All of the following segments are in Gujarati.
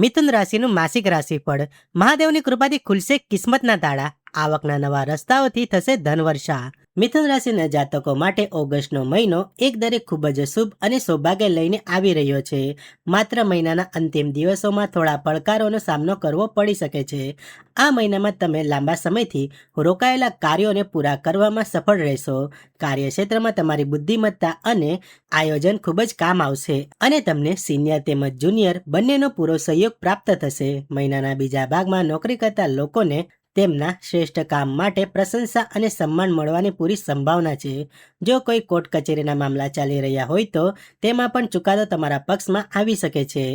મિથુન રાશિનું માસિક રાશિફળ. મહાદેવની કૃપાથી ખુલશે કિસ્મતના તાળા. આવકના નવા રસ્તાઓથી થશે ધનવર્ષા. મિથુન રાશિના જાતકો માટે ઓગસ્ટનો મહિનો એકદરે ખૂબ જ શુભ અને સૌભાગ્ય લઈને આવી રહ્યો છે. માત્ર મહિનાના અંતિમ દિવસોમાં થોડા પડકારોનો સામનો કરવો પડી શકે છે. આ મહિનામાં તમે લાંબા સમયથી રોકાયેલા કાર્યોને પૂરા કરવામાં સફળ રહેશો. કાર્યક્ષેત્રમાં તમારી બુદ્ધિમત્તા અને આયોજન ખૂબ જ કામ આવશે અને તમને સિનિયર તેમજ જુનિયર બંનેનો પૂરો સહયોગ પ્રાપ્ત થશે. મહિનાના બીજા ભાગમાં નોકરી કરતા લોકોને તેમના શ્રેષ્ઠ કામ માટે પ્રશંસા અને સન્માન મળવાની પૂરી સંભાવના છે. જો કોઈ કોર્ટ કચેરીના મામલા ચાલી રહ્યા હોય તો તેમાં પણ ચુકાદો તમારા પક્ષમાં આવી શકે છે.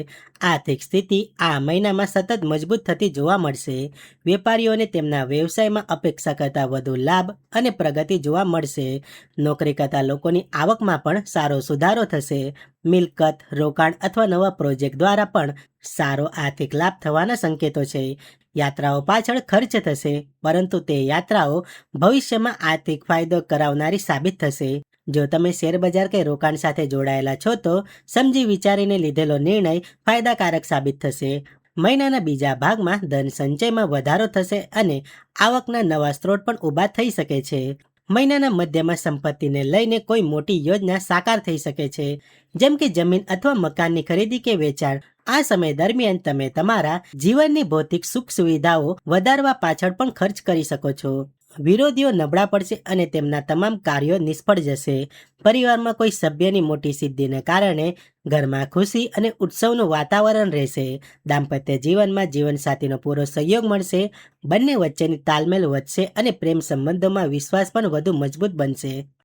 આર્થિક સ્થિતિ આ મહિનામાં સતત મજબૂત થતી જોવા મળશે. વેપારીઓને તેમના વ્યવસાયમાં અપેક્ષા કરતાં વધુ લાભ અને પ્રગતિ જોવા મળશે. નોકરી કરતા લોકોની આવકમાં પણ સારો સુધારો થશે. મિલકત, રોકાણ અથવા નવા પ્રોજેક્ટ દ્વારા પણ સારો આર્થિક લાભ થવાના સંકેતો છે. યાત્રાઓ પાછળ ખર્ચ થશે, પરંતુ તે યાત્રાઓ ભવિષ્યમાં આર્થિક ફાયદો કરાવનારી સાબિત થશે. જો તમે શેરબજાર કે રોકાણ સાથે જોડાયેલા છો તો સમજી વિચારીને લીધેલો નિર્ણય ફાયદાકારક સાબિત થશે. મહિનાના બીજા ભાગમાં ધન સંચયમાં વધારો થશે અને આવકના નવા સ્ત્રોત પણ ઊભા થઈ શકે છે. મહિનાના મધ્યમાં સંપત્તિને લઈને કોઈ મોટી યોજના સાકાર થઈ શકે છે, જેમ કે જમીન અથવા મકાનની ખરીદી કે વેચાણ. આ સમય દરમિયાન તમે તમારા જીવનની ભૌતિક સુખ સુવિધાઓ વધારવા પાછળ પણ ખર્ચ કરી શકો છો. વિરોધીઓ નબળા પડશે અને તેમના તમામ કાર્યો નિષ્ફળ જશે. પરિવારમાં કોઈ સભ્યની મોટી સિદ્ધિને કારણે ઘરમાં ખુશી અને ઉત્સવનું વાતાવરણ રહેશે. દાંપત્ય જીવનમાં જીવનસાથીનો પૂરો સહયોગ મળશે. બંને વચ્ચેની તાલમેલ વધશે અને પ્રેમ સંબંધોમાં વિશ્વાસ પણ વધુ મજબૂત બનશે.